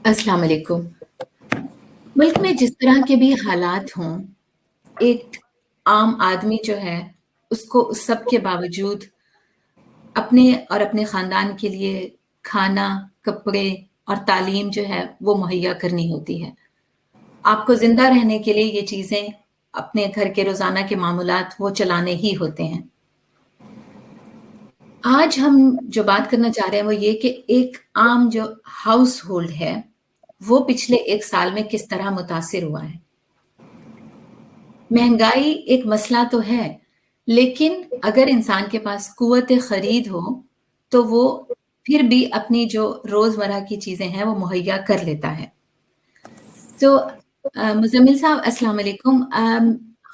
अस्सलाम वालेकुम। मुल्क में जिस तरह के भी हालात हों, एक आम आदमी जो है, उसको उस सब के बावजूद अपने और अपने ख़ानदान के लिए खाना, कपड़े और तालीम जो है, वो मुहैया करनी होती है। आपको ज़िंदा रहने के लिए ये चीज़ें अपने घर के रोज़ाना के मामूलात वो चलाने ही होते हैं। आज हम जो बात करना चाह रहे हैं वो ये कि एक आम जो हाउसहोल्ड है, वो पिछले 1 साल में किस तरह मुतासिर हुआ है। महँगाई एक मसला तो है, लेकिन अगर इंसान के पास क़ुव्वत ख़रीद हो, तो वो फिर भी अपनी जो रोज़मर्रा की चीज़ें हैं, वो मुहैया कर लेता है। तो मुज़म्मिल साहब अस्सलाम वालेकुम।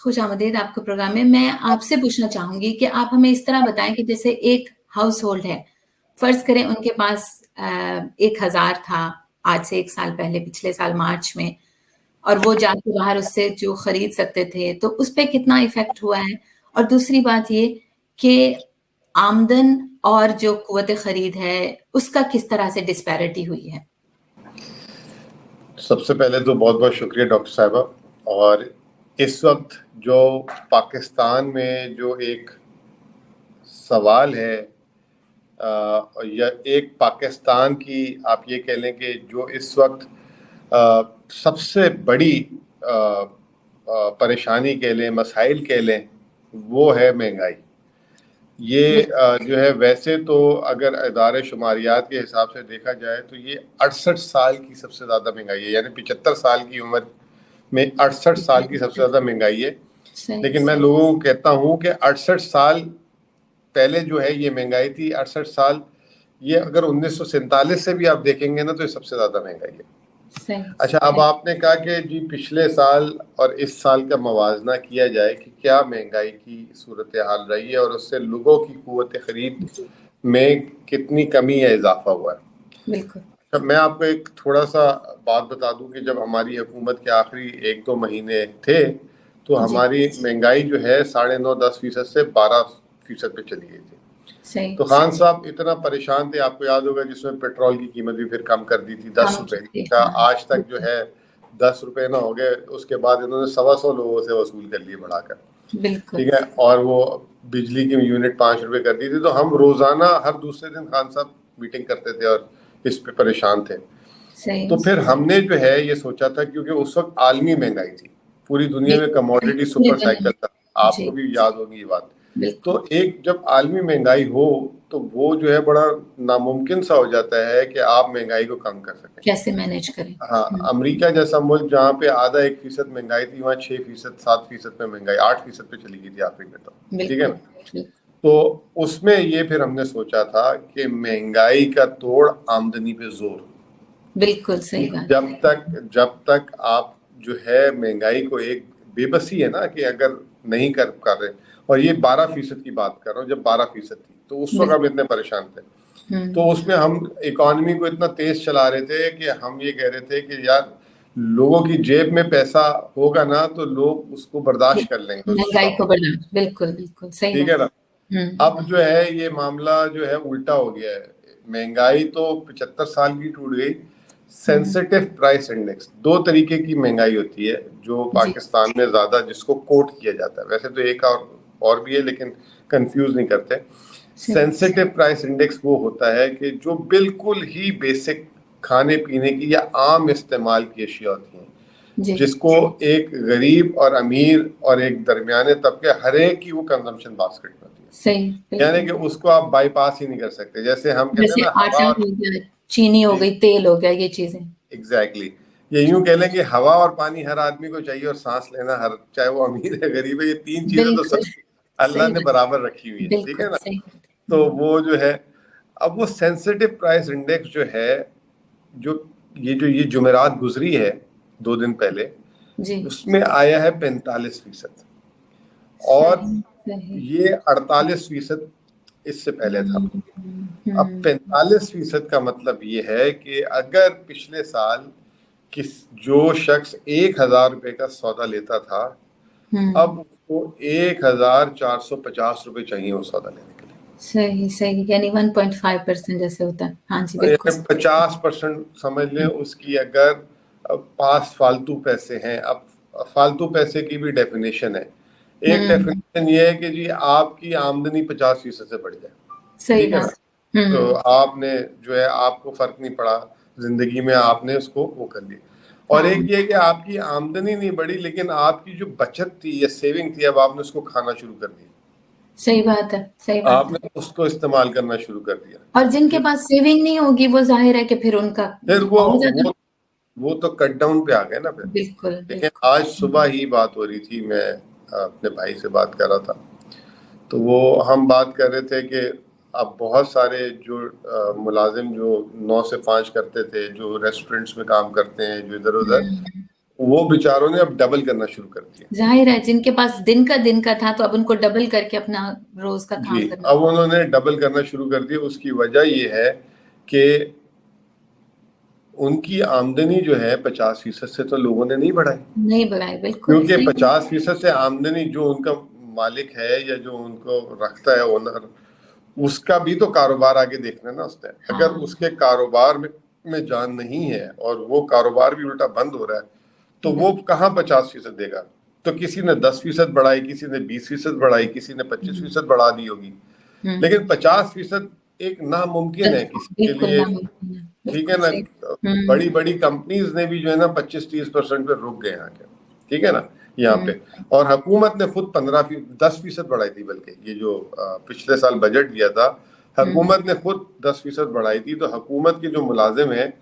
खुशामदीद आपके प्रोग्राम में। मैं आपसे पूछना चाहूँगी कि आप हमें इस तरह बताएँ कि जैसे एक हाउसहोल्ड है, फ़र्ज़ करें उनके पास 1000 था, आज से 1 साल पहले पिछले साल मार्च में और वो जाके बाहर उससे जो खरीद सकते थे, तो उस पे कितना इफ़ेक्ट हुआ है? और दूसरी बात ये कि आमदन और जो क़ुव्वत खरीद है, उसका किस तरह से डिस्पैरिटी हुई है? सबसे पहले तो बहुत-बहुत शुक्रिया डॉक्टर साहिबा। और इस वक्त जो पाकिस्तान में जो एक सवाल है या एक पाकिस्तान की आप ये कह लें कि जो इस वक्त सबसे बड़ी परेशानी कह लें, मसाइल कह लें, वो है महंगाई। ये जो है वैसे तो अगर इदारे शुमारियात के हिसाब से देखा जाए तो ये 68 साल की सबसे ज़्यादा महंगाई है, यानी 75 साल की उम्र में 68 साल की सबसे ज़्यादा महंगाई है। लेकिन मैं लोगों को कहता हूँ कि 68 साल पहले जो है ये महंगाई थी, 68 साल ये अगर 1947 से भी आप देखेंगे ना तो ये सबसे ज़्यादा महंगाई है। अच्छा, अब आपने कहा कि जी पिछले साल और इस साल का मवाजना किया जाए कि क्या महंगाई की सूरत हाल रही है और उससे लोगों की क़ुव्वत ख़रीद में कितनी कमी या इजाफा हुआ है। बिल्कुल। अच्छा, मैं आपको एक थोड़ा सा बात बता दूं कि जब हमारी हुकूमत के आखिरी 1-2 महीने थे तो हमारी महंगाई जो है 9.5-10% से 12% पे चली गई थी। तो खान साहब इतना परेशान थे, आपको याद होगा, जिसमें पेट्रोल की कीमत भी फिर कम कर दी थी 10 रुपए का, आज तक जो है 10 रुपए ना हो गए। उसके बाद इन्होंने 125 लोगों से वसूल कर लिए बढ़ाकर, ठीक है, और वो बिजली की यूनिट 5 रुपए कर दी थी। तो हम रोजाना हर दूसरे दिन खान साहब मीटिंग करते थे और इस पे परेशान थे। तो फिर हमने जो है ये सोचा था, क्योंकि उस वक्त आलमी महंगाई थी, पूरी दुनिया में कमोडिटी सुपर साइकिल था, आपको भी याद होगी ये बात। तो एक जब आलमी महंगाई हो तो वो जो है बड़ा नामुमकिन सा हो जाता है कि आप महंगाई को कम कर सकें, कैसे मैनेज करें। हाँ, अमेरिका जैसा मुल्क जहाँ पे आधा 1% महंगाई थी, वहाँ 6%, 7% पे महंगाई 8% पे चली गई थी आखिरी में, तो ठीक है। तो उसमें ये फिर हमने सोचा था कि महंगाई का तोड़ आमदनी पे जोर। बिल्कुल सही बात। जब तक आप जो है महंगाई को, एक बेबसी है ना कि अगर नहीं कर रहे, और ये 12% की बात कर रहा हूँ, जब 12% थी तो उस वक्त हम इतने परेशान थे। तो उसमें हम इकोनॉमी को इतना तेज चला रहे थे कि हम ये कह रहे थे कि यार लोगों की जेब में पैसा होगा ना तो लोग उसको बर्दाश्त कर लेंगे, महंगाई को बर्दाश्त, बिल्कुल बिल्कुल सही, ठीक है ना। अब जो है ये मामला जो है उल्टा हो गया है। महंगाई तो 75 साल की टूट गई। सेंसिटिव प्राइस इंडेक्स, 2 तरीके की महंगाई होती है जो पाकिस्तान में ज्यादा जिसको कोट किया जाता है, वैसे तो एक और भी है लेकिन कंफ्यूज नहीं करते। सेंसिटिव प्राइस इंडेक्स वो होता है कि जो बिल्कुल ही बेसिक खाने पीने की या आम इस्तेमाल की अशिया होती हैं, जिसको एक गरीब और अमीर और एक दरमियाने तबके हर एक की वो कंजम्पशन बास्केट में होती है। सही, यानी कि उसको आप बाईपास ही नहीं कर सकते। जैसे हम कहते हैं ना, आटा हो गया, चीनी हो गई, तेल हो गया, ये चीजें। एग्जैक्टली, ये यूं कह लें कि हवा और पानी हर आदमी को चाहिए, और सांस लेना हर, चाहे वो अमीर है गरीब है, ये 3 चीजें तो सब अल्लाह ने बराबर रखी हुई है, ठीक है ना। तो वो जो है, अब वो सेंसिटिव प्राइस इंडेक्स जो है, ये जुमेरात गुजरी है 2 दिन पहले, उसमें आया है 45%, और ये 48% इससे पहले था। अब 45% का मतलब ये है कि अगर पिछले साल जो शख्स 1000 रुपए का सौदा लेता था, अब उसको 1450 रुपए चाहिए वो सौदा लेने के लिए। सही, सही, यानी 1.5% जैसे होता है। हाँ जी, बिल्कुल। 50% समझ लें उसकी, अगर पास फालतू पैसे हैं। अब फालतू पैसे की भी डेफिनेशन है। एक हुँ, डेफिनेशन ये है कि जी आपकी आमदनी 50% से बढ़ जाए, सही ठीक है ना। बात। तो हुँ, आपने जो है, आपको फर्क नहीं पड़ा जिंदगी में, आपने उसको वो कर लिया। और हाँ, एक ये कि आपकी आमदनी नहीं बढ़ी, लेकिन आपकी जो बचत थी या सेविंग थी, अब आपने उसको खाना शुरू कर दिया, सही बात है, सही बात है। आपने उसको इस्तेमाल करना शुरू कर दिया। और जिनके ठीक, पास सेविंग नहीं होगी, वो ज़ाहिर है कि फिर उनका फिर और ज़्यादा। वो तो कट डाउन पे आ गए ना फिर। बिल्कुल, लेकिन बिल्कुल। आज सुबह ही बात हो रही थी, मैं अपने भाई से बात कर रहा था, तो वो हम बात कर रहे थे कि अब बहुत सारे जो मुलाजिम जो 9 से 5 करते थे, जो रेस्टोरेंट्स में काम करते हैं, जो इधर उधर, हुँ, वो बेचारों ने अब डबल करना शुरू कर दिया। ज़ाहिर है जिनके पास दिन का था, तो अब उनको डबल करके अपना रोज़ का जी, काम करना। अब उन्होंने डबल करना शुरू कर दिया। उसकी वजह ये है कि उनकी आमदनी जो है 50% से तो लोगों ने नहीं बढ़ाई, नहीं बढ़ाए, बिल्कुल क्योंकि सही। 50% से आमदनी जो उनका मालिक है या जो उनको रखता है ओनर, उसका भी तो कारोबार आगे देखना है ना उसने। अगर हाँ, उसके कारोबार में जान नहीं है और वो कारोबार भी उल्टा बंद हो रहा है, तो वो बिल्कुल। कहाँ 50% देगा। तो किसी ने 10% बढ़ाई, किसी ने 20% बढ़ाई, किसी ने पच्चीस हुँ, फीसद बढ़ा दी होगी, लेकिन हुँ। 50% एक नामुमकिन है किसी के बिल्कुल लिए। नामुमकिन है, ठीक है बिल्कुल ना। सही। हुँ, बड़ी बड़ी कंपनीज ने भी जो है ना 25-30% पे रुक गए आके, ठीक है ना, यहाँ हुँ, पे। और हुकूमत ने खुद 10% बढ़ाई थी, बल्कि ये जो पिछले साल बजट दिया था, हुँ, हुकूमत ने खुद 10% बढ़ाई थी। तो हुकूमत के जो मुलाजिम हैं,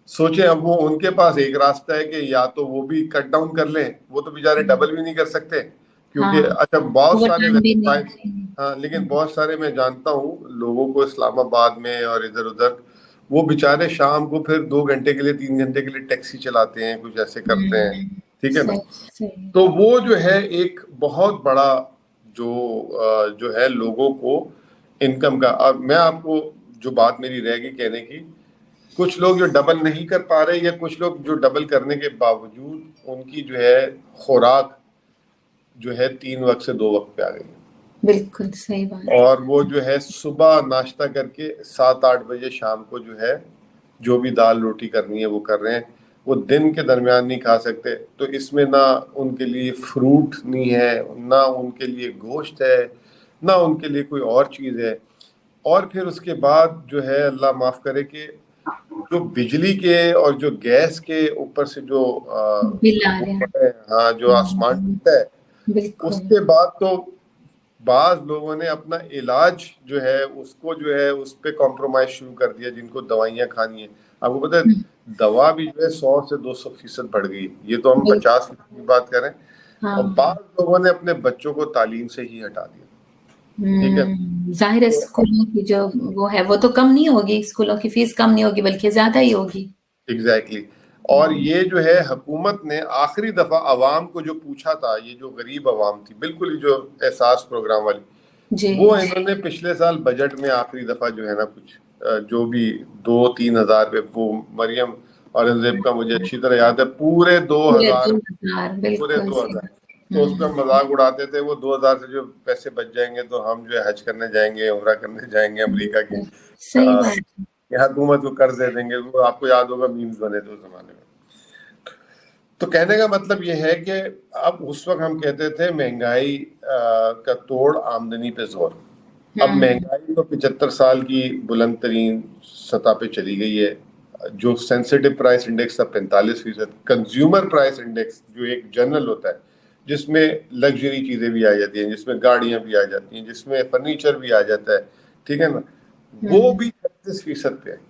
सोचे अब वो, उनके पास एक रास्ता है कि या तो वो भी कट डाउन कर लें, वो तो बेचारे हुँ। डबल भी नहीं कर सकते, क्योंकि हाँ, अच्छा बहुत सारे ओवरटाइम भी नहीं। हाँ, लेकिन बहुत सारे मैं जानता हूँ लोगों को इस्लामाबाद में और इधर उधर, वो बेचारे शाम को फिर 2 घंटे के लिए, 3 घंटे के लिए टैक्सी चलाते हैं, कुछ ऐसे करते हैं, हुँ, ठीक है ना। सही, सही। तो वो जो है एक बहुत बड़ा जो जो है लोगों को इनकम का। अब मैं आपको, जो बात मेरी रह गई कहने की, कुछ लोग जो डबल नहीं कर पा रहे, या कुछ लोग जो डबल करने के बावजूद उनकी जो है खुराक जो है 3 वक्त से 2 वक्त पे आ गई है। बिल्कुल सही बात है। और वो जो है सुबह नाश्ता करके 7-8 बजे शाम को जो है जो भी दाल रोटी करनी है वो कर रहे हैं। वो दिन के दरमियान नहीं खा सकते, तो इसमें ना उनके लिए फ्रूट नहीं है, ना उनके लिए गोश्त है, ना उनके लिए कोई और चीज़ है। और फिर उसके बाद जो है, अल्लाह माफ़ करे, कि जो बिजली के और जो गैस के ऊपर से जो बिल आ वो रहे हैं। है, हाँ, जो आसमान हुँ, टूटता है, बिल्कुल। उसके बाद तो बाज लोगों ने अपना इलाज जो है उसको जो है उस पे कॉम्प्रोमाइज शुरू कर दिया, जिनको दवाइयाँ खानी है। आपको पता है, हुँ, दवा भी जो है 100 से 200% बढ़ गई। ये तो हम बिल 50% की बात करें। और हाँ। बाज लोगों ने अपने बच्चों को तालीम से ही हटा दिया, ठीक है। ज़ाहिर है तो स्कूलों की जो वो है, वो तो कम नहीं होगी, स्कूलों की फीस कम नहीं होगी, बल्कि ज़्यादा ही होगी। एग्जैक्टली। और हुँ, ये जो है हुकूमत ने आखिरी दफा अवाम को जो पूछा था, ये जो गरीब अवाम थी, बिल्कुल ही जो एहसास प्रोग्राम वाली, वो जी, इन्होंने पिछले साल बजट में आखिरी दफा जो है ना कुछ जो भी 2-3 हज़ार पे, वो मरियम औरंगजेब का मुझे अच्छी तरह याद है, पूरे दो पूरे हजार 2000 पूरे बिल्कुल दो सही हजार बात। तो उसका हुँ, मजाक उड़ाते थे, वो 2,000 से जो पैसे बच जाएंगे तो हम जो है हज करने जाएंगे, उम्रा करने जाएंगे अमेरिका की। बिल्कुल, सही बात है। यहाँ हुकूमत को कर्ज दे देंगे। वो आपको याद होगा, मीम्स बने थे उस जमाने में। तो कहने का मतलब ये है कि अब उस वक्त हम कहते थे महंगाई का तोड़ आमदनी पे जोर। अब हुँ, महंगाई तो 75 साल की बुलंद तरीन सतह पे चली गई है। जो सेंसिटिव प्राइस इंडेक्स था 45%, कंज्यूमर प्राइस इंडेक्स जो एक जनरल होता है, जिसमें लग्जरी चीजें भी आ जाती हैं, जिसमें गाड़ियां भी आ जाती हैं, जिसमें फर्नीचर भी आ जाता है, ठीक है ना, वो हुँ, भी 36% पे है।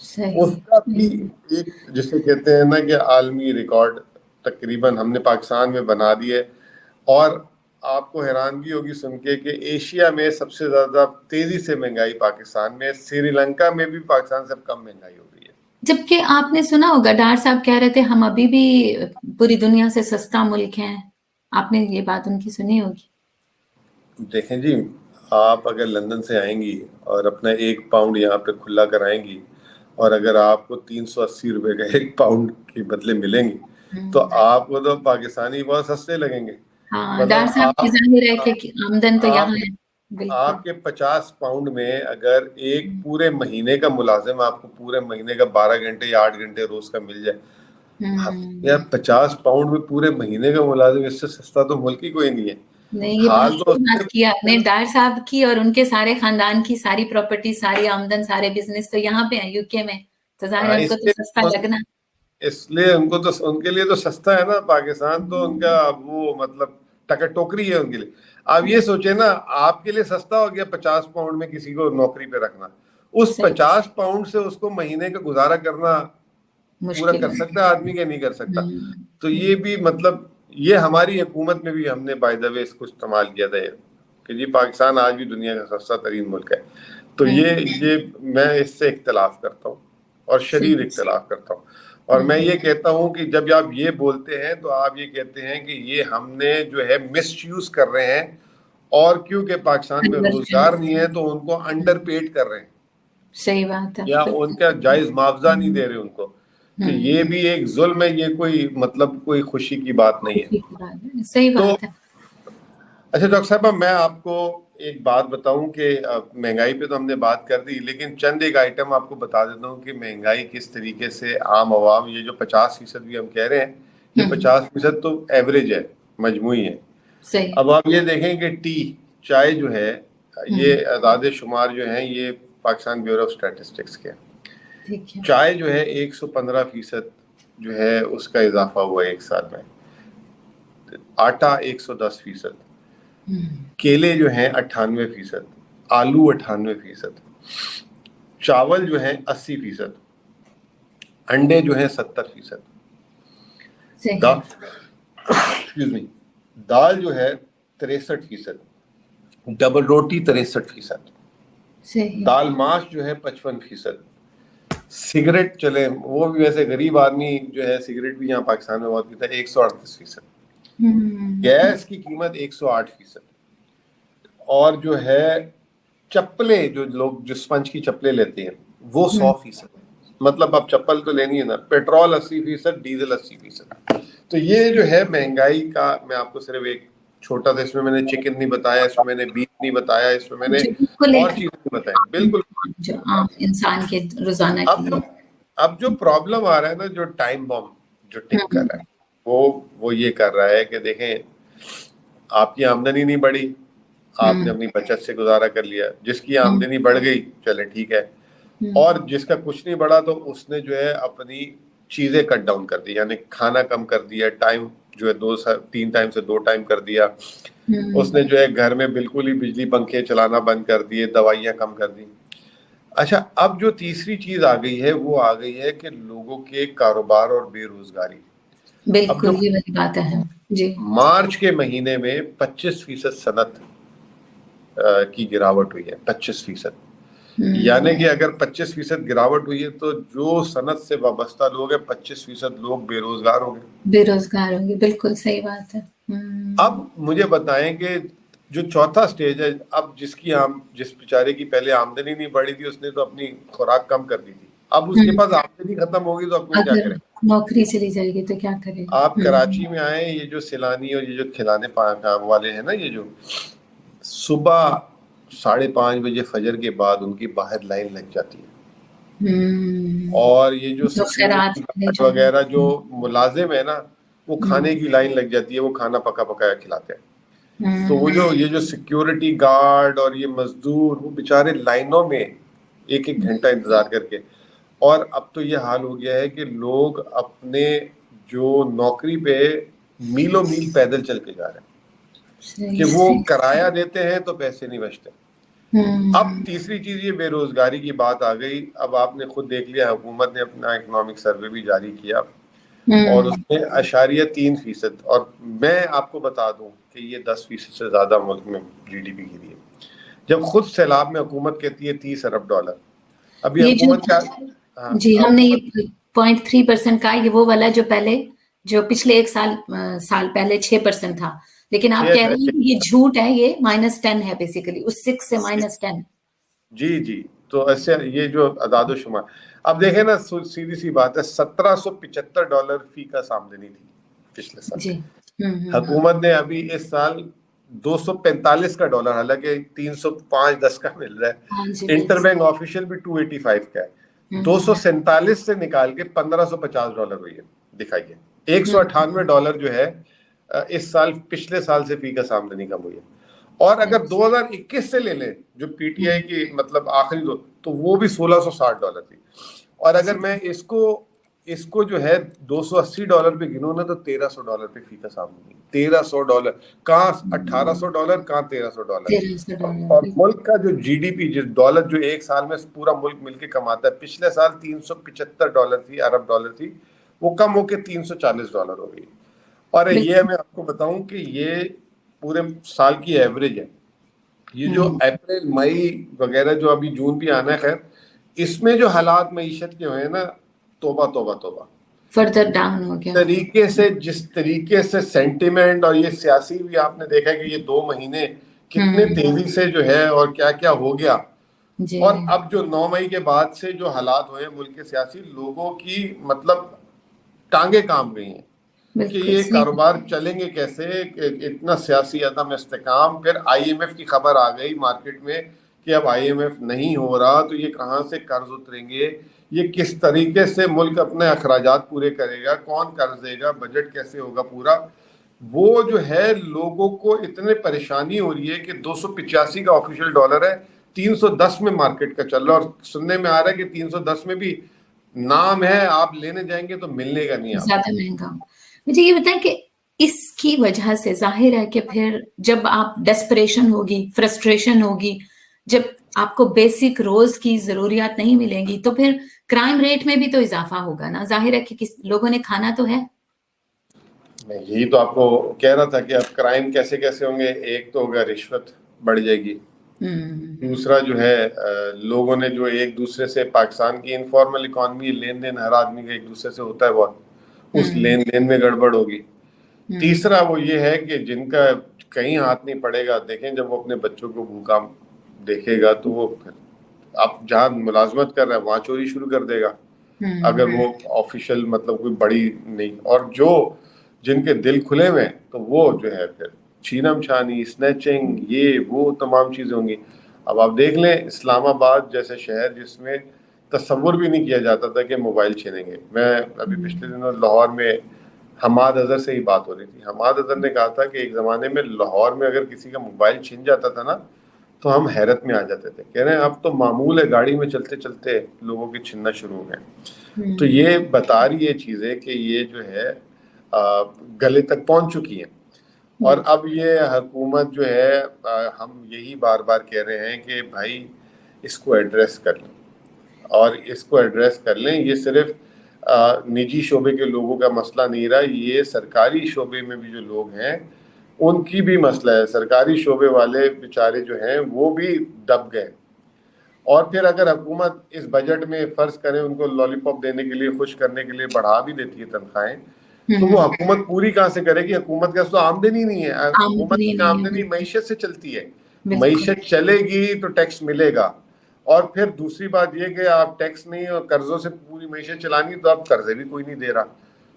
सही, उसका भी सही। एक, जिसे कहते हैं ना कि आलमी रिकॉर्ड तकरीबन हमने पाकिस्तान में बना दिए। और आपको हैरानगी होगी सुन के कि एशिया में सबसे ज्यादा तेजी से महंगाई पाकिस्तान में है। श्रीलंका में भी पाकिस्तान से कम महंगाई हो गई है। जबकि आपने सुना होगा डार साहब कह रहे थे हम अभी भी पूरी दुनिया से सस्ता मुल्क हैं। आपने ये बात उनकी सुनी होगी। देखें जी, आप अगर लंदन से आएंगी और अपना 1 पाउंड यहाँ पे खुला कराएंगी, और अगर आपको 380 रुपए का 1 पाउंड के बदले मिलेंगे, तो हुँ, आपको तो पाकिस्तानी बहुत सस्ते लगेंगे। हाँ, डार मतलब साहब की ज़ाहिर है कि आमदन तो यहाँ आप है। बिल्कुल। आपके 50 पाउंड में अगर एक पूरे महीने का मुलाजिम आपको पूरे महीने का 12 घंटे या 8 घंटे रोज का मिल जाए, यार 50 पाउंड में पूरे महीने का मुलाजिम, इससे सस्ता तो मुल्क ही कोई नहीं है। नहीं, ये हाल बहुत तो सही बात की आपने। डार साहब की और उनके सारे खानदान की सारी प्रॉपर्टी, सारी आमदन, सारे बिजनेस तो यहाँ पे है, यूके में, तो जाहिर है उनको तो सस्ता लगना। इसलिए उनको तो, उनके लिए तो सस्ता है ना पाकिस्तान, तो उनका वो मतलब टका टोकरी है उनके लिए। आप ये सोचे ना, आपके लिए सस्ता हो गया 50 पाउंड में किसी को नौकरी पे रखना, उस सही 50 पाउंड से उसको महीने का गुजारा करना पूरा मुश्किल कर है। सकता है आदमी के, नहीं कर सकता। तो ये भी मतलब, ये हमारी हुकूमत में भी हमने बाय द वे इसको इस्तेमाल किया था कि जी पाकिस्तान आज भी दुनिया का सस्ता तरीन मुल्क है। तो ये मैं इससे इख्तलाफ करता हूँ और शदीद इख्तलाफ करता हूँ। और मैं ये कहता हूँ कि जब आप ये बोलते हैं तो आप ये कहते हैं कि ये हमने जो है मिसयूज कर रहे हैं, और क्योंकि पाकिस्तान में रोजगार नहीं है तो उनको अंडर पेड कर रहे हैं, सही बात है, या उनका जायज मुआवजा नहीं दे रहे उनको। तो ये भी एक जुल्म है, ये कोई मतलब कोई खुशी की बात नहीं है। सही तो बात है। अच्छा डॉक्टर साहब, मैं आपको एक बात बताऊं कि महंगाई पे तो हमने बात कर दी, लेकिन चंद एक आइटम आपको बता देता हूं कि महंगाई किस तरीके से आम आवाम, ये जो 50% भी हम कह रहे हैं, ये 50% तो एवरेज है, मजमूई है। सही। अब आप ये देखें कि टी, चाय जो है, ये आदाद शुमार जो है ये पाकिस्तान ब्यूरो ऑफ स्टैटिस्टिक्स के, चाय जो है 115% जो है उसका इजाफा हुआ है एक साल में, आटा 110%, केले जो हैं 98%, आलू 98%, चावल जो है 80%, अंडे जो है 70%, दाल जो है 63%, डबल रोटी 63%, दाल माश जो है 55%, सिगरेट चले, वो भी वैसे गरीब आदमी जो है सिगरेट भी यहाँ पाकिस्तान में बहुत पीता है, 138%, गैस की कीमत 108%, और जो है चप्पले, जो लोग जो स्पंज की चप्पलें लेते हैं वो 100%, मतलब अब चप्पल तो लेनी है ना, पेट्रोल 80%, डीजल 80%। तो ये जो है महंगाई का, मैं आपको सिर्फ एक छोटा सा, इसमें मैंने चिकन नहीं बताया, इसमें मैंने बीफ नहीं बताया, इसमें मैंने और चीजें नहीं बताई, बिल्कुल जो आम इंसान के रोजाना के लिए। अब जो प्रॉब्लम आ रहा है ना, जो टाइम बम जो टिक कर रहा है, वो ये कर रहा है कि देखें, आपकी आमदनी नहीं बढ़ी, आपने अपनी बचत से गुजारा कर लिया, जिसकी आमदनी बढ़ गई चले ठीक है, और जिसका कुछ नहीं बढ़ा तो उसने जो है अपनी चीजें कट डाउन कर दी, यानी खाना कम कर दिया, टाइम जो है 3 टाइम से 2 टाइम कर दिया, उसने जो है घर में बिल्कुल ही बिजली पंखे चलाना बंद कर दिए, दवाइयां कम कर दी। अच्छा, अब जो तीसरी चीज आ गई है वो आ गई है कि लोगों के कारोबार और बेरोजगारी। बिल्कुल, ये वाली बात है जी। मार्च के महीने में 25% सनत की गिरावट हुई है, 25%, यानी कि अगर 25% गिरावट हुई है तो जो सनत से वाबस्ता लोग हैं 25% लोग बेरोजगार होंगे, बिल्कुल सही बात है। अब मुझे बताएं कि जो चौथा स्टेज है, अब जिस बेचारे की पहले आमदनी नहीं बढ़ी थी, उसने तो अपनी खुराक कम कर दी थी, अब उसके पास आमदनी खत्म होगी तो अब वो क्या करे, नौकरी चली जाएगी तो क्या करेगा। आप कराची में आए, ये जो सैलानी और ये जो खिलाने वाले हैं ना, ये जो सुबह 5:30 बजे फजर के बाद उनकी बाहर लाइन लग जाती है, और ये जो सिक्योरिटी वगैरह जो मुलाजिम है ना, वो खाने की लाइन लग जाती है, वो खाना पका पकाया खिलाते हैं। तो वो ये जो सिक्योरिटी गार्ड और ये मजदूर, वो बेचारे लाइनों में 1-1 घंटा इंतजार करके, और अब तो ये हाल हो गया है कि लोग अपने जो नौकरी पे मीलों मील पैदल चल के जा रहे हैं कि वो किराया देते हैं तो पैसे नहीं बचते। अब तीसरी चीज ये बेरोजगारी की बात आ गई। अब आपने खुद देख लिया, हुकूमत ने अपना इकोनॉमिक सर्वे भी जारी किया और उसमें 3.3%, और मैं आपको बता दूं कि ये 10% से ज्यादा मुल्क में जीडीपी गिरी है, जब खुद सैलाब में हुकूमत कहती है $30 अरब। अभी हुकूमत क्या, जी, हमने ये 0.3% का, ये वो वाला जो पहले, जो पिछले 1 साल पहले 6% था, लेकिन आप कह रहे हैं कि ये झूठ है, ये -10 है बेसिकली, उस 6 से -10। जी, तो ऐसे ये जो अदाद शुमार, अब देखें ना, सीधी सी बात है, $1775 फी का आमदनी थी पिछले साल। हुकूमत ने अभी इस साल $245 का डॉलर, हालांकि 305-10 का मिल रहा हाँ है। जी, इंटरबैंक ऑफिशियल भी 285 का है। 247 से निकाल के $1550 हुई है। दिखाइए, $198 जो है इस साल पिछले साल से फी का आमदनी कम हुई है। और अगर 2021 से ले लें जो पीटीआई की मतलब आखिरी दो, तो वो भी $1660 थी। और अगर मैं इसको जो है $280 पे गिनूं ना, तो $1300 पे फी का सामने। $1300 कहाँ, $1800 कहाँ $1300। 1300 और मुल्क का जो जीडीपी, जिस डॉलर जो एक साल में पूरा मुल्क मिलके कमाता है, पिछले साल $375 थी, अरब डॉलर थी, वो कम होके $340 हो गई। और ये मैं आपको बताऊं कि ये पूरे साल की एवरेज है। ये जो अप्रैल मई वगैरह जो अभी जून भी आना है, खैर इसमें जो हालात मईशत के हुए हैं ना, तोबा तोबा तोबा। फर्दर डाउन हो गया। तरीके से, जिस तरीके से सेंटिमेंट और ये सियासी भी आपने देखा कि ये 2 महीने कितने तेजी से जो है और क्या क्या हो गया। जी। और अब जो 9 मई के बाद से जो हालात हुए मुल्क के सियासी, लोगों की मतलब टांगे काम गई हैं कि ये कारोबार चलेंगे कैसे। इतना सियासी अदम इस्तेकाम। फिर आईएमएफ की खबर आ गई मार्केट में कि अब आईएमएफ नहीं हो रहा, तो ये कहाँ से कर्ज उतरेंगे, ये किस तरीके से मुल्क अपने अखराजात पूरे करेगा, कौन कर्ज देगा, बजट कैसे होगा पूरा। वो जो है लोगों को इतने परेशानी हो रही है कि 285 का ऑफिशियल डॉलर है, 310 में मार्केट का चल रहा है। और सुनने में आ रहा है कि 310 में भी नाम है, आप लेने जाएंगे तो मिलने का नहीं, ज्यादा महंगा। मुझे ये बताएं कि इसकी वजह से जाहिर है कि फिर जब आप डेस्परेशन होगी, फ्रस्ट्रेशन होगी, जब आपको बेसिक रोज की जरूरियात नहीं मिलेंगी, तो फिर क्राइम रेट में भी तो इजाफा होगा ना। जाहिर है कि किस लोगों ने खाना तो है। मैं यही तो आपको कह रहा था कि अब क्राइम कैसे कैसे होंगे। एक तो होगा रिश्वत बढ़ जाएगी, दूसरा जो है लोगों ने जो एक दूसरे से, पाकिस्तान की इनफॉर्मल इकॉनमी, लेन देन हर आदमी का एक दूसरे से होता है बहुत, उस लेन देन में गड़बड़ होगी। तीसरा वो ये है कि जिनका कहीं हाथ नहीं पड़ेगा, देखें जब वो अपने बच्चों को भूखा देखेगा तो वो आप जहाँ मुलाजमत कर रहा है वहां चोरी शुरू कर देगा, अगर वो ऑफिशियल मतलब कोई बड़ी नहीं। और जो जिनके दिल खुले हुए हैं तो वो जो है फिर छीनम छानी, स्नैचिंग, ये वो तमाम चीजें होंगी। अब आप देख लें इस्लामाबाद जैसे शहर जिसमें तस्वुर भी नहीं किया जाता था कि मोबाइल छीनेंगे। मैं अभी पिछले दिनों लाहौर में हमाद अजहर से ही बात हो रही थी। हमाद अजहर ने कहा था कि एक ज़माने में लाहौर में अगर किसी का मोबाइल छीन जाता था ना, तो हम हैरत में आ जाते थे। कह रहे हैं अब तो मामूल है, गाड़ी में चलते चलते लोगों के छीनना शुरू हो गए। तो ये बता रही है चीज़ें कि ये जो है गले तक पहुंच चुकी हैं। और अब ये हुकूमत जो है हम यही बार बार कह रहे हैं कि भाई इसको एड्रेस कर लें, और इसको एड्रेस कर लें। ये सिर्फ निजी शोबे के लोगों का मसला नहीं रहा, ये सरकारी शोबे में भी जो लोग हैं उनकी भी मसला है। सरकारी शोबे वाले बेचारे जो हैं वो भी दब गए। और फिर अगर हुकूमत इस बजट में फर्ज करें उनको लॉलीपॉप देने के लिए, खुश करने के लिए बढ़ा भी देती है तनख्वाहें, तो वो हुकूमत पूरी कहाँ से करेगी। हुकूमत का तो आमदनी नहीं है, हुकूमत की आमदनी मईशत से चलती है। मईशत चलेगी तो टैक्स मिलेगा। और फिर दूसरी बात ये कि आप टैक्स नहीं और कर्जों से पूरी मईशत चलानी, तो आप कर्जे भी कोई नहीं दे रहा।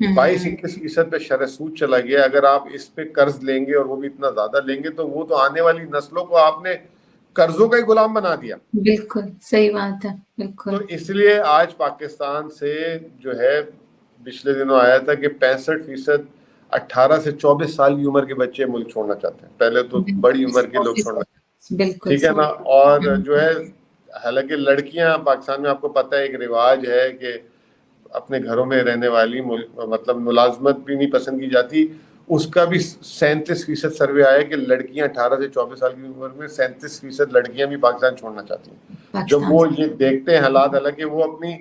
22-21% पे शरह सूद चला गया। अगर आप इस पे कर्ज लेंगे और वो भी इतना ज्यादा लेंगे, तो वो तो आने वाली नस्लों को आपने कर्जों का ही गुलाम बना दिया। बिल्कुल सही बात है, बिल्कुल। तो इसलिए आज पाकिस्तान से जो है, पिछले दिनों आया था कि 65% 18 से 24 साल की उम्र के बच्चे मुल्क छोड़ना चाहते हैं। पहले तो बड़ी उम्र के लोग छोड़ना, ठीक है ना। और जो है, हालांकि लड़कियां पाकिस्तान में, आपको पता है एक रिवाज है कि अपने घरों में रहने वाली मतलब मुलाजमत भी नहीं पसंद की जाती। उसका भी 37% सर्वे आया कि लड़कियां 18 से 24 साल की उम्र में 37% लड़कियां भी पाकिस्तान छोड़ना चाहती हैं। जब वो ये देखते हैं हालात, हालांकि वो अपनी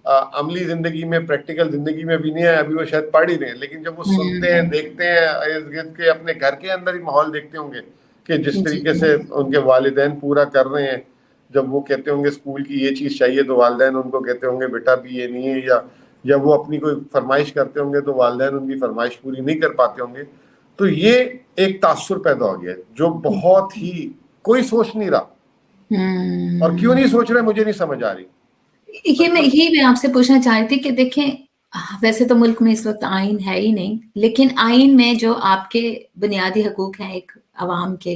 अमली जिंदगी में, प्रैक्टिकल जिंदगी में भी नहीं है, अभी वो शायद पढ़ ही रहे हैं, लेकिन जब वो सुनते हैं, देखते हैं, इर्द गिर्द के अपने घर के अंदर ही माहौल देखते होंगे कि जिस तरीके से उनके वालिदैन पूरा कर रहे हैं। जब वो कहते होंगे स्कूल की ये चीज़ चाहिए, तो वालिदैन उनको कहते होंगे बेटा भी ये नहीं है, या वो अपनी कोई फरमाइश करते होंगे तो वालिदैन उनकी फरमाइश पूरी नहीं कर पाते होंगे। तो ये एक तासुर पैदा हो गया जो बहुत ही कोई सोच नहीं रहा। और क्यों नहीं सोच रहे मुझे नहीं समझ आ रही। ये मैं आपसे पूछना चाह रही थी कि देखें, वैसे तो मुल्क में इस वक्त आइन है ही नहीं, लेकिन आइन में जो आपके बुनियादी हकूक हैं, एक आवाम के,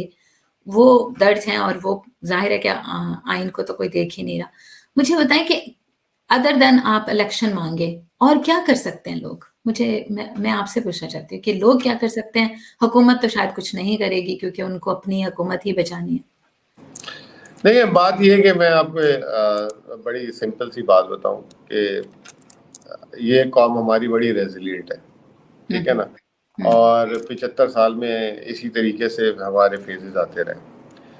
वो दर्द हैं और वो ज़ाहिर है कि आइन को तो कोई देख ही नहीं रहा। मुझे बताएँ कि अदर देन आप इलेक्शन माँगे और क्या कर सकते हैं लोग? मैं आपसे पूछना चाहती हूँ कि लोग क्या कर सकते हैं? हुकूमत तो शायद कुछ नहीं करेगी क्योंकि उनको अपनी हुकूमत ही बचानी है। देखिए, बात ये है कि मैं आपको बड़ी सिंपल सी बात बताऊँ कि ये कौम हमारी बड़ी रेज़िलिएंट है, हुँ, ठीक है ना? हुँ, और 75 साल में इसी तरीके से हमारे फेजेज़ आते रहे।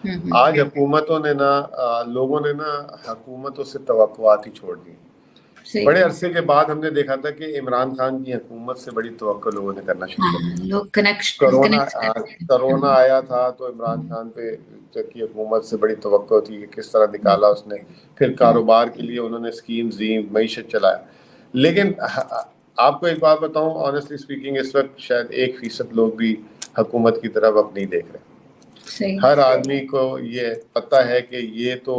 हुँ, हुँ, आज हुकूमतों ने ना लोगों ने ना हुकूमतों से तवक्कुआत ही छोड़ दी। सही बड़े कहा। अरसे के बाद हमने देखा था कि इमरान खान की हुकूमत से बड़ी तवक्को लोगों ने करना शुरू कर हाँ, दी। लोग कनेक्ट करते हैं। कोरोना आया था तो इमरान खान पे की हुकूमत से बड़ी तवक्को थी कि किस तरह हुँ, निकाला उसने। फिर हुँ, कारोबार के लिए उन्होंने स्कीम्स दी, मईशत चलाया। लेकिन आपको एक बात बताऊं, ऑनेस्टली स्पीकिंग, इस वक्त शायद 1% लोग भी हुकूमत की तरफ अब नहीं देख रहे। सही। हर आदमी को ये पता है कि ये तो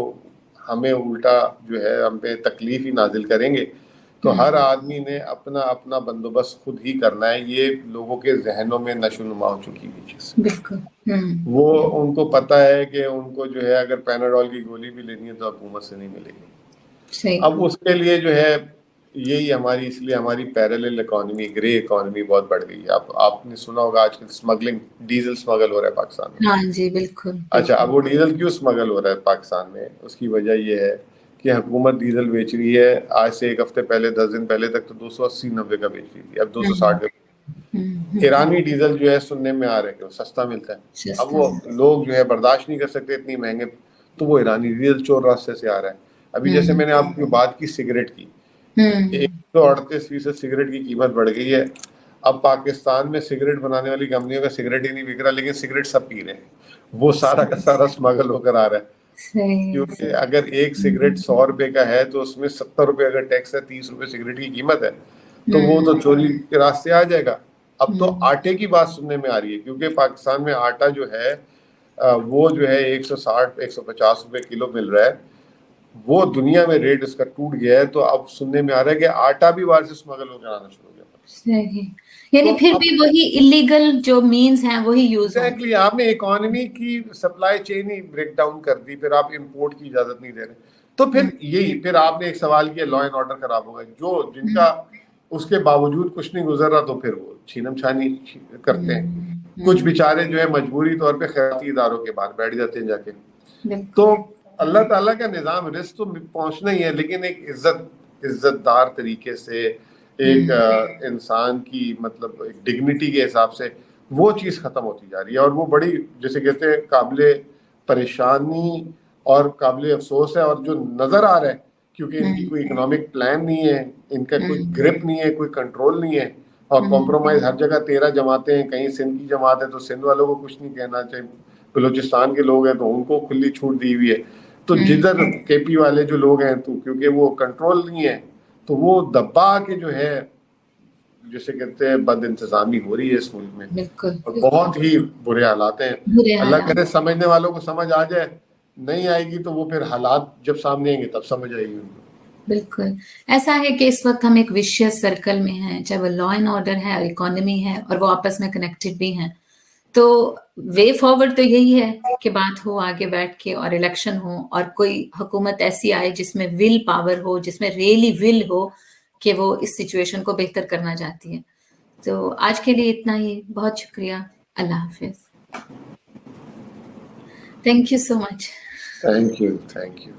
हमें उल्टा जो है हम पे तकलीफ ही नाजिल करेंगे। तो हर हुँ, आदमी ने अपना अपना बंदोबस्त खुद ही करना है। ये लोगों के जहनों में नशोनुमा हो चुकी है चीज़। बिल्कुल। हुँ, वो उनको पता है कि उनको जो है अगर पैनाडोल की गोली भी लेनी है तो हुकूमत से नहीं मिलेगी। सही। अब उसके लिए जो है यही हमारी, इसलिए हमारी पैरेलल इकोनॉमी, ग्रे इकोनॉमी बहुत बढ़ गई है। अब आपने सुना होगा आजकल स्मगलिंग, डीजल स्मगल हो रहा है पाकिस्तान में। हाँ जी, बिल्कुल, अच्छा, अब बिल्कुल। वो डीजल क्यों स्मगल हो रहा है पाकिस्तान में? उसकी वजह ये है कि हुकूमत डीजल बेच रही है। आज से एक हफ्ते पहले, 10 दिन पहले तक तो 280-90 का बेच रही थी, अब हुँ, 260 का। हुँ, हुँ, ईरानी डीजल जो है सुनने में आ रहा है कि वो सस्ता मिलता है। अब सस्ता वो है। लोग जो है बर्दाश्त नहीं कर सकते इतनी महंगे, तो वो ईरानी डीजल चोर रास्ते से आ रहा है। अभी जैसे हुँ, मैंने आपकी बात की सिगरेट की, हुँ, 138% सिगरेट की कीमत बढ़ गई है। अब पाकिस्तान में सिगरेट बनाने वाली कंपनियों का सिगरेट ही नहीं बिक रहा, लेकिन सिगरेट सब पी रहे हैं। वो सारा का सारा स्मगल होकर आ रहा है। सही, क्योंकि अगर एक सिगरेट 100 रुपए का है तो उसमें 70 रुपए अगर टैक्स है, 30 रुपए सिगरेट की कीमत है, तो वो तो हुँ, चोरी के रास्ते आ जाएगा। अब तो हुँ, आटे की बात सुनने में आ रही है, क्योंकि पाकिस्तान में आटा जो है वो जो है 160-150 रुपए किलो मिल रहा है। वो दुनिया में रेट इसका टूट गया है, तो अब सुनने में आ रहा है कि आटा भी बाहर से स्मगल होकर आना शुरू हो गया। सही। यानी तो फिर अब भी वही इलीगल जो मीन्स हैं वही यूज़ होंगे। एग्जैक्टली आपने इकोनॉमी की सप्लाई चेन ही ब्रेक डाउन कर दी, फिर आप इंपोर्ट की इजाजत नहीं दे रहे। तो हुँ, फिर यही, फिर आपने एक सवाल किया, लॉ एंड ऑर्डर खराब होगा। जो हुँ, जिनका उसके बावजूद कुछ नहीं गुजर रहा, तो फिर वो छीनम छानी करते हैं। हुँ, कुछ हुँ, बेचारे जो है मजबूरी तौर पे खैराती इदारों के बाहर बैठ जाते हैं जाके। तो बिल्कुल। अल्लाह ताला का निज़ाम, रिस्क तो पहुंचना ही है, लेकिन एक इज्जतदार तरीके से, एक हुँ, इंसान की मतलब एक डिग्निटी के हिसाब से वो चीज़ ख़त्म होती जा रही है। और वो बड़ी, जैसे कहते हैं, काबिले परेशानी और काबिले अफसोस है। और जो नज़र आ रहा है, क्योंकि हुँ, इनकी कोई इकोनॉमिक प्लान नहीं है, इनका कोई हुँ, ग्रिप नहीं है, कोई कंट्रोल नहीं है, और हुँ, कॉम्प्रोमाइज़ हर जगह। 13 जमातें हैं, कहीं सिंध की जमात है तो सिंध वालों को कुछ नहीं कहना चाहिए, बलूचिस्तान के लोग हैं तो उनको खुली छूट दी हुई है। तो हुँ, जिधर केपी वाले जो लोग हैं, तो क्योंकि वो कंट्रोल नहीं है, तो वो दबा के जो है, जिसे कहते हैं, बद इंतजामी हो रही है इस मुल्क में। बिल्कुल, और बिल्कुल। बहुत ही बुरे हालात हैं। बुरे अल्लाह हालात। करे समझने वालों को समझ आ जाए। नहीं आएगी तो वो फिर हालात जब सामने आएंगे तब समझ आएगी उनको। बिल्कुल। ऐसा है कि इस वक़्त हम एक विशियस सर्कल में हैं, चाहे वो लॉ एंड ऑर्डर है और इकोनॉमी है और वो आपस में कनेक्टेड भी हैं। तो वे फॉरवर्ड तो यही है कि बात हो आगे बैठ के और इलेक्शन हो और कोई हुकूमत ऐसी आए जिसमें विल पावर हो, जिसमें रियली विल हो कि वो इस सिचुएशन को बेहतर करना चाहती है। तो आज के लिए इतना ही। बहुत शुक्रिया। अल्लाह हाफ़िज़। Thank you so much. Thank you, thank you.